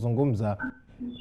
Zungumza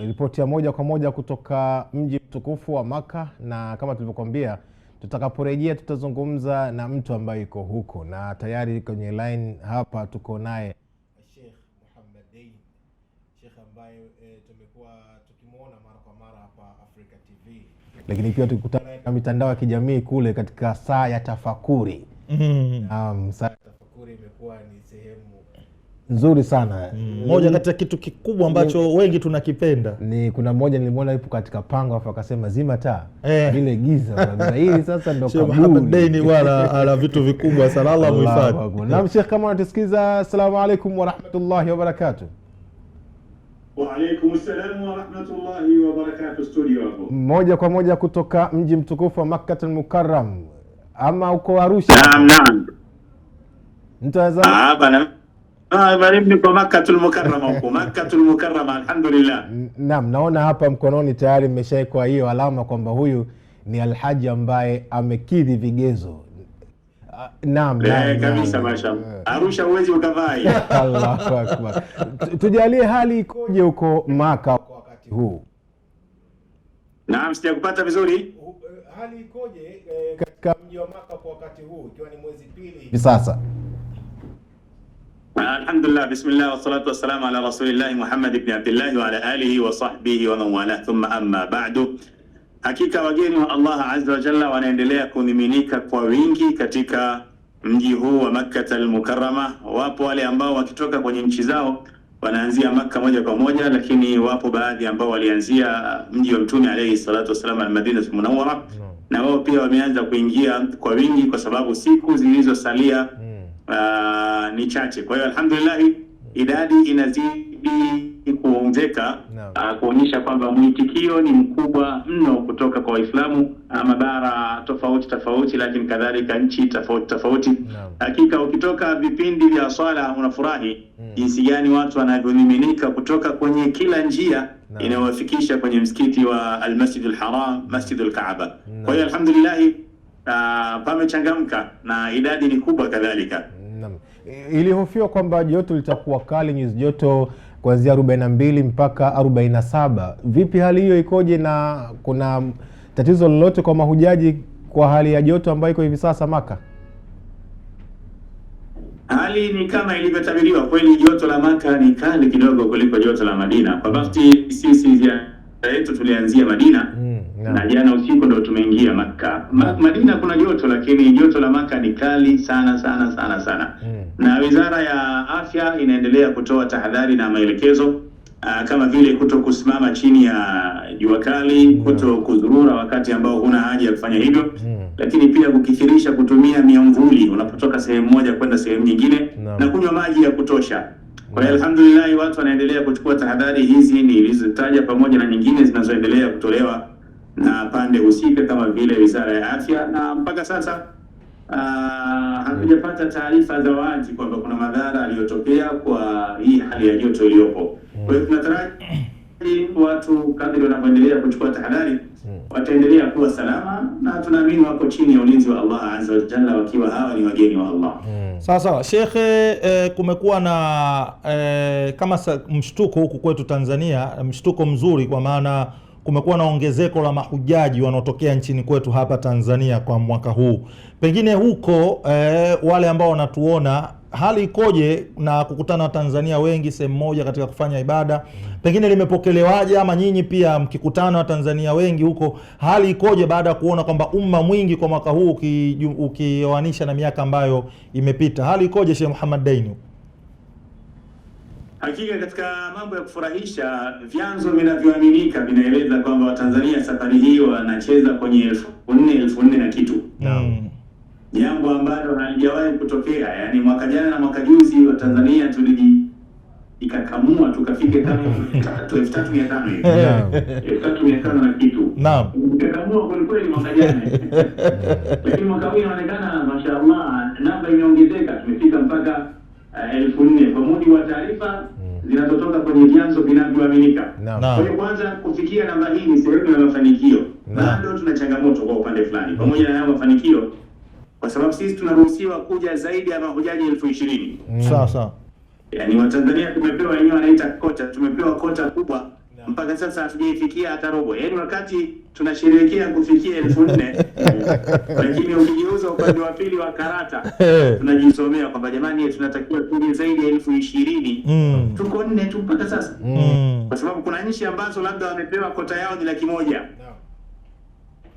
ripoti ya moja kwa moja kutoka mji mtukufu wa Maka, na kama tulivyokuambia tutakaporejea tutazungumza na mtu ambaye yuko huko, na tayari kwenye line hapa tuko naye Sheikh Muhammad Dein, Sheikh ambaye tumekuwa tukimuona mara kwa mara hapa Africa TV, lakini pia tukikutana na mitandao ya kijamii kule katika saa ya tafakuri. Saa ya tafakuri imekuwa ni sehemu nzuri sana. Moja kati ya kitu kikubwa ambacho wengi tunakipenda. Kuna mmoja nilimwona yupo katika pango afa akasema zima taa ile giza bwana. Hili sasa ndo kaburi. Muhammad Dein wala ala vitu vikubwa sana, Allah muhifadhi. Na Sheikh, kama unatusikiza, assalamu alaykum wa rahmatullahi wa barakatuh. Wa alaykum assalam wa rahmatullahi wa barakatuh. Studio hapo moja kwa moja kutoka mji mtukufu wa Makkah al-Mukarram, ama uko Arusha? Naam. Mtaweza bana Marimu kwa Makkatul Mukarrama huko. Makkatul Mukarrama, alhamdulillah. Naam, naona hapa mkononi tayari mmeshaikwa hiyo alama kwamba huyu ni alhaji ambaye amekidhi vigezo. Naam, kabisa mashaallah. Arusha uwezi ukavai. Allahu akbar. Tujalie hali ikoje huko Maka kwa wakati huu? Naam, sijakupata vizuri. Hali ikoje katika mji wa Maka kwa wakati huu ikiwa ni mwezi pili hivi sasa? Alhamdulillah, bismillah wa salatu wa salam ala rasulillah Muhammad ibn Abdullah wa ala alihi wa sahbihi wa man wala, thumma amma ba'du. Hakika wageni wa Allah azza wa jalla wanaendelea kumiminika kwa wingi katika mji huu wa Makkah al-Mukarrama. Wapo wale ambao wakitoka kwenye nchi zao wanaanzia Makkah moja kwa moja, lakini wapo baadhi ambao walianzia mji wa Mtume alayhi salatu wasalam al-Madina al-Munawwara, na wao pia wameanza kuingia kwa wingi kwa sababu siku zilizosalia ni chache. Kwa hiyo alhamdulillah idadi inazidi kuongezeka, kuonyesha kwamba mwitikio ni mkubwa mno kutoka kwa Waislamu mabara tofauti, lakini kadhalika nchi tofauti. Hakika ukitoka vipindi vya swala unafurahi jinsi gani watu wanavyomiminika kutoka kwenye kila njia inayowafikisha kwenye msikiti wa Al-Masjid Al-Haram, Masjid Al-Kaaba. Kwa hiyo alhamdulillah pamechangamka na idadi ni kubwa kadhalika. Ilihofiwa kwamba joto litakuwa kali, nyuzi joto kuanzia 42 mpaka 47. Vipi hali hiyo ikoje, na kuna tatizo lolote kwa mahujaji kwa hali ya joto ambayo iko hivi sasa Maka? Hali ni kama ilivyotabiriwa. Kweli joto la Maka ni kali kidogo kuliko joto la Madina. Kwa bahati sisi yetu tulianzia Madina na jana usiku ndo tumeingia Maka. Madina kuna joto, lakini joto la Maka ni kali sana. Na Wizara ya Afya inaendelea kutoa tahadhari na maelekezo kama vile kuto kusimama chini ya jua kali, kuto kuzurura wakati ambao huna haja ya kufanya hivyo, lakini pia kukithirisha kutumia miamvuli unapotoka sehemu moja kwenda sehemu nyingine, na kunywa maji ya kutosha. Kwa hiyo alhamdulillah watu wanaendelea kuchukua tahadhari hizi nilizotaja pamoja na nyingine zinazoendelea kutolewa na pande husika kama vile Wizara ya Afya, na mpaka sasa hatujapata taarifa za wazi kwamba kuna madhara aliyotokea kwa hii hali ya joto iliyopo. Kwa hiyo tunataraji watu kadri wanavyoendelea kuchukua tahadhari wataendelea kuwa salama, na tunaamini wako chini ya ulinzi wa Allah azza wa jalla wakiwa hawa ni wageni wa Allah. Sawa Shekhe, kumekuwa na kama mshtuko huku kwetu Tanzania, mshtuko mzuri kwa maana kumekuwa na ongezeko la mahujaji wanaotokea nchini kwetu hapa Tanzania kwa mwaka huu. Pengine huko wale ambao wanatuona, hali ikoje na kukutana na Tanzania wengi sehemu moja katika kufanya ibada? Pengine limepokelewaje, ama nyinyi pia mkikutana na Tanzania wengi huko, hali ikoje baada ya kuona kwamba umma mwingi kwa mwaka huu ukioanisha na miaka ambayo imepita? Hali ikoje Sheikh Muhammad Dein? Hakika katika mambo ya kufurahisha, vyanzo vinavyoaminika vinaeleza kwamba Watanzania safari hii wanacheza kwenye 4,000 na kitu. Jambo ambalo halijawahi kutokea. Yani mwaka jana na mwaka juzi Watanzania tulijikakamua tukafika kama 3,500 hivi. 3,500 na kitu. Tukakamua kweli mwaka jana. Lakini mwaka huu inaonekana mashaallah namba imeongezeka, tumefika mpaka 4,000 kwa mujibu wa taarifa zinazotoka kwenye vyanzo vinavyoaminika. Kwa hiyo kwanza kufikia namba hii ni sehemu ya mafanikio. Bado tuna changamoto kwa upande fulani. Pamoja na hayo mafanikio, kwa sababu sisi tunaruhusiwa kuja zaidi ya mahujaji 20,000. Sawa. Yani Watanzania tumepewa, wenyewe wanaita kota, tumepewa kota kubwa mpaka sasa hatujaifikia hata robo. Yani wakati tunasherehekea kufikia 4,000 lakini ukigeuza upande wa pili wa karata tunajisomea kwamba jamani, tunatakiwa tuje zaidi ya 20,000. Tuko 4 tu mpaka sasa, kwa sababu kuna nchi ambazo labda wamepewa kota yao ni 100,000,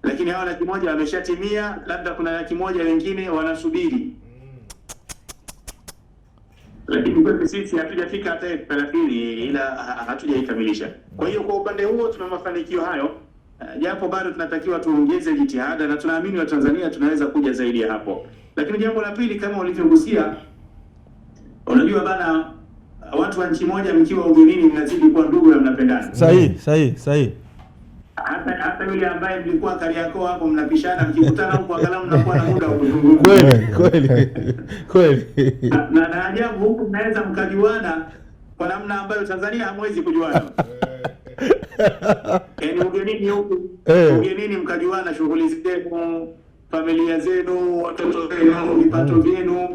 lakini hao 100,000 wameshatimia, labda kuna 100,000 wengine wanasubiri. Lakini kwa sisi hatujafika hata 30, ila hatujaikamilisha. Kwa hiyo kwa upande huo tuna mafanikio hayo, japo bado tunatakiwa tuongeze jitihada, na tunaamini Watanzania tunaweza kuja zaidi ya hapo. Lakini jambo la pili, kama ulivyogusia, unajua bana, watu wa nchi moja mkiwa ugenini mnazidi kuwa ndugu na mnapendana. Sahihi. Hata yule ambaye mlikuwa Kariakoo hapo mnapishana, mkikutana huko angalau mnakuwa na muda wa kuzungumza. Kweli. Na ajabu huku mnaweza mkajuana kwa namna ambayo Tanzania hamwezi kujuana. Yaani ugenini huku, ugenini mkajuana shughuli zenu, familia zenu, watoto wenu, vipato vyenu.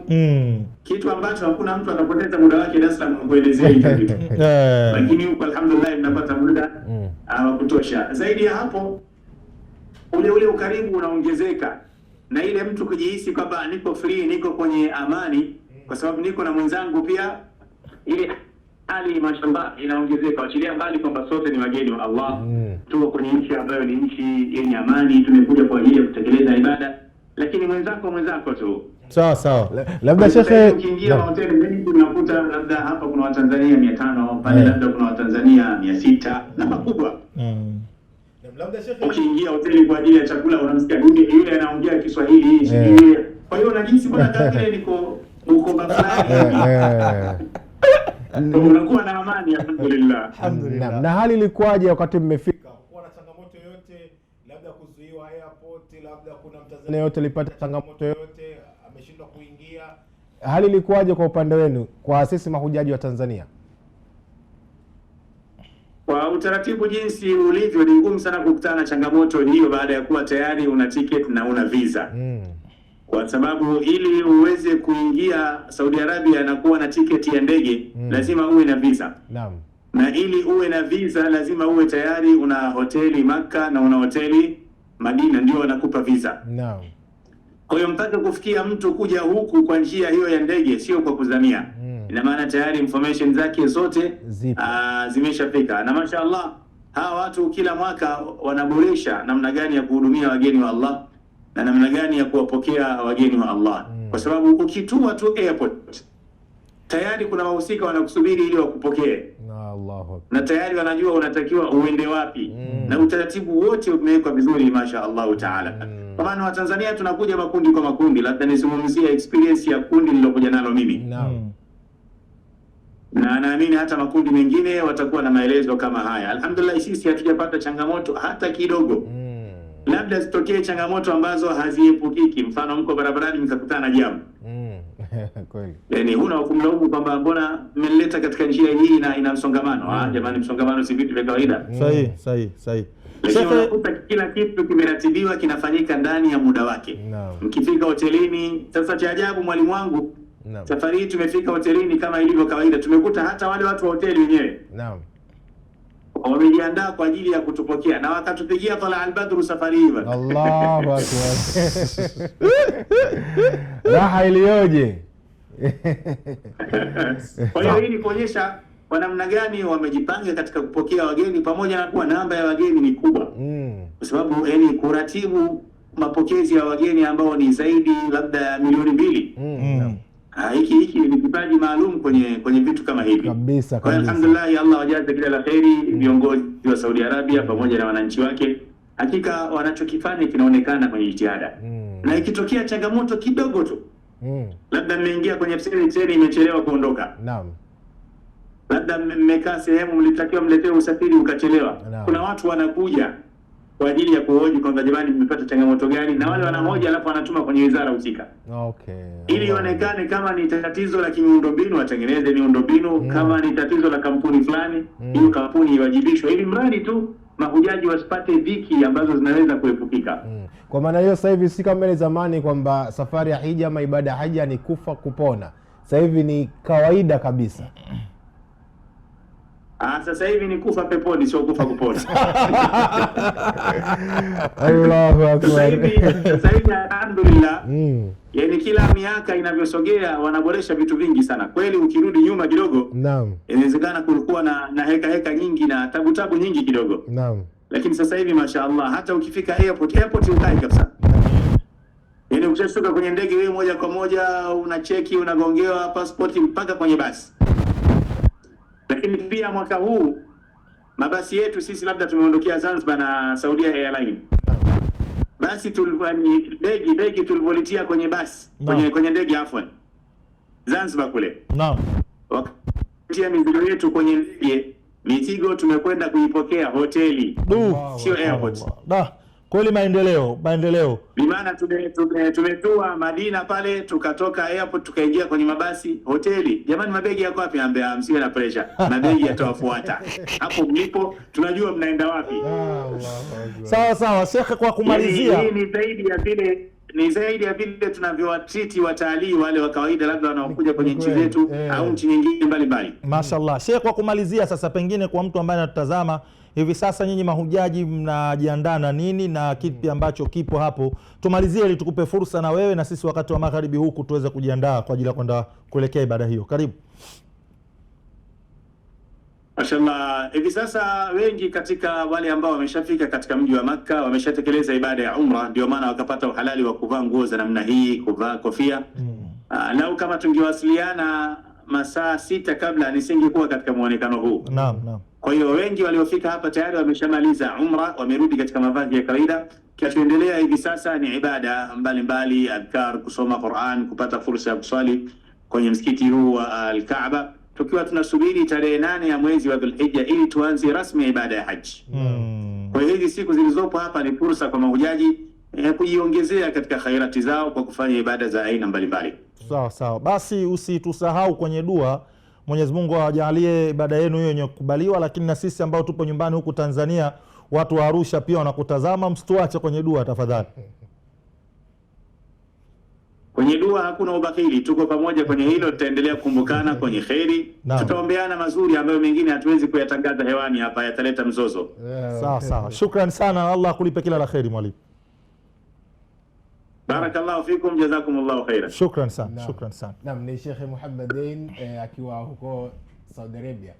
Kitu ambacho hakuna mtu anapoteza muda wake Dar es Salaam kuelezea hicho. Lakini huko alhamdulillah mnapata muda wa kutosha. Zaidi ya hapo, ule ukaribu unaongezeka, na ile mtu kujihisi kwamba niko free, niko kwenye amani kwa sababu niko na mwenzangu pia, ile hali mashallah inaongezeka. Achilia mbali kwamba sote ni wageni wa Allah, tuko kwenye nchi ambayo ni nchi yenye amani, tumekuja kwa ajili ya kutekeleza ibada, lakini mwenzako tu. Sawa. Labda shekhe, ukiingia hoteli mengi unakuta labda hapa kuna Watanzania 500, pale labda kuna Watanzania 600 na makubwa. Labda shekhe, ukiingia hoteli kwa ajili ya chakula unamsikia yule anaongea Kiswahili hii. Kwa hiyo unajisi bwana kama ile niko uko bafani. Unakuwa na amani alhamdulillah. Na hali ilikuwaje wakati mmefika? Kwa na changamoto yote, labda kuzuiwa airport, labda kuna Mtanzania yote alipata changamoto yote, ameshindwa kuingia. Hali ilikuwaje kwa upande wenu, kwa sisi mahujaji wa Tanzania? Kwa utaratibu jinsi ulivyo, ni ngumu sana kukutana na changamoto hiyo baada ya kuwa tayari una ticket na una visa. Kwa sababu ili uweze kuingia Saudi Arabia na kuwa na tiketi ya ndege lazima uwe na visa. Naam. Na ili uwe na visa lazima uwe tayari una hoteli Makka na una hoteli Madina, ndio wanakupa visa. Naam. Kwa hiyo mpaka kufikia mtu kuja huku kwa njia hiyo ya ndege, sio kwa kuzamia. Ina maana tayari information zake zote zimeshafika, na mashaallah hawa watu kila mwaka wanaboresha namna gani ya kuhudumia wageni wa Allah na namna gani ya kuwapokea wageni wa Allah. Kwa sababu ukitua tu airport tayari kuna wahusika wanakusubiri ili wakupokee. Na tayari wanajua unatakiwa uende wapi. Na utaratibu wote umewekwa vizuri mashaallah taala. Kwa maana Watanzania tunakuja makundi kwa makundi, labda nizungumzie experience ya kundi nilokuja nalo mimi. Na naamini hata makundi mengine watakuwa na maelezo kama haya. Alhamdulillah sisi hatujapata changamoto hata kidogo. Labda zitokee changamoto ambazo haziepukiki, mfano mko barabarani mkakutana na jamu. Kweli. Yaani huna kumlaumu kwamba mbona mmeleta katika njia hii na ina msongamano. Jamani, msongamano si vitu vya kawaida. Sahihi. Lakini unakuta kila kitu kimeratibiwa, kinafanyika ndani ya muda wake. Mkifika hotelini, sasa cha ajabu mwalimu wangu, safari hii tumefika hotelini kama ilivyo kawaida, tumekuta hata wale watu wa hoteli wenyewe wamejiandaa kwa ajili ya kutupokea na wakatupigia Tala al-Badru safari hii. Allahu akbar. Raha iliyoje. Kwa hiyo hii ni kuonyesha kwa namna gani wamejipanga katika kupokea wageni, pamoja na kuwa namba ya wageni ni kubwa. Kwa sababu yani kuratibu mapokezi ya wageni ambao ni zaidi labda ya milioni 2. Hiki ni kipaji maalum kwenye vitu kama hivi. Kabisa. Kwa alhamdulillah, Allah wajaze kila la kheri viongozi wa Saudi Arabia pamoja na wananchi wake. Hakika wanachokifanya kinaonekana kwenye jitihada. Na ikitokea changamoto kidogo tu, labda mmeingia kwenye treni imechelewa kuondoka. Labda mmekaa sehemu mlitakiwa mletee usafiri ukachelewa. Kuna watu wanakuja kwa ajili ya kuhoji kwamba jamani mmepata changamoto gani, na wale wanahoji alafu wanatuma kwenye wizara husika. Ili ionekane kama ni tatizo la miundombinu watengeneze miundombinu, kama ni tatizo la kampuni fulani hiyo kampuni iwajibishwe, ili mradi tu mahujaji wasipate dhiki ambazo zinaweza kuepukika. Kwa maana hiyo sasa hivi si kama ile zamani kwamba safari ya hija ama ibada ya hija ni kufa kupona. sasa hivi ni kawaida kabisa? Sasa hivi ni kufa peponi, sio kufa kupona. Allahu akbar. Sasa hivi alhamdulillah, yani kila miaka inavyosogea wanaboresha vitu vingi sana. Kweli ukirudi nyuma kidogo, naam, inawezekana kulikuwa na heka nyingi na tabu nyingi kidogo. Naam. Lakini sasa hivi mashaallah, hata ukifika airport ukai kabisa. Yani ukishuka kwenye ndege wewe moja kwa moja unacheki, unagongewa passport mpaka kwenye basi. Lakini pia mwaka huu mabasi yetu sisi labda tumeondokea Zanzibar na Saudia Airline. Basi tulikuwa ni ndege tulipolitia kwenye basi, kwenye ndege afwan. Zanzibar kule. Naam. Wakatia mizigo yetu kwenye ndege, mizigo tumekwenda kuipokea hoteli. Sio airport. Kweli maendeleo. Bimaana tumetua Madina pale, tukatoka airport tukaingia kwenye mabasi hoteli. Jamani, mabegi yako wapi? Ambia msiwe na pressure. Mabegi yatawafuata. Hapo mlipo tunajua mnaenda wapi. Sawa Sheikh, kwa kumalizia. Hii ni zaidi ya vile tunavyowatreat watalii wale wa kawaida labda wanaokuja kwenye nchi zetu au nchi nyingine mbalimbali. Mashaallah. Sheikh, kwa kumalizia sasa, pengine kwa mtu ambaye anatutazama hivi sasa, nyinyi mahujaji mnajiandaa na nini na kipi ambacho kipo hapo? Tumalizie ili tukupe fursa na wewe na sisi wakati wa magharibi huku tuweze kujiandaa kwa ajili ya kwenda kuelekea ibada hiyo. Karibu. Mashallah, hivi sasa wengi katika wale ambao wameshafika katika mji wa Makka wameshatekeleza ibada ya umra, ndio maana wakapata uhalali wa kuvaa nguo za namna hii, kuvaa kofia. Lau kama tungewasiliana masaa 6 kabla nisingekuwa katika muonekano huu. Naam. Kwa hiyo wengi waliofika hapa tayari wameshamaliza umra, wamerudi katika mavazi ya kawaida. Kinachoendelea hivi sasa ni ibada mbalimbali, adhkar, kusoma Qur'an, kupata fursa ya kuswali kwenye msikiti huu wa Al-Kaaba, tukiwa tunasubiri tarehe 8 ya mwezi wa Dhulhijja ili tuanze rasmi ibada ya haji. Kwa hiyo hizi siku zilizopo hapa ni fursa kwa mahujaji kujiongezea katika khairati zao kwa kufanya ibada za aina mbalimbali. Sawa. Basi usitusahau kwenye dua. Mwenyezi Mungu awajalie ibada yenu hiyo yenye kukubaliwa, lakini na sisi ambao tupo nyumbani huku Tanzania, watu wa Arusha pia wanakutazama, msituache kwenye dua tafadhali. Kwenye dua hakuna ubakili, tuko pamoja kwenye hilo, tutaendelea kukumbukana kwenye kheri. Tutaombeana mazuri ambayo mengine hatuwezi kuyatangaza hewani hapa, yataleta mzozo. Sawa. Shukran sana, Allah akulipe kila la kheri mwalimu. Barakallahu fikum, jazakumullahu khairan. Shukran sana. Naam, ni Sheikh Muhammadin akiwa huko Saudi Arabia.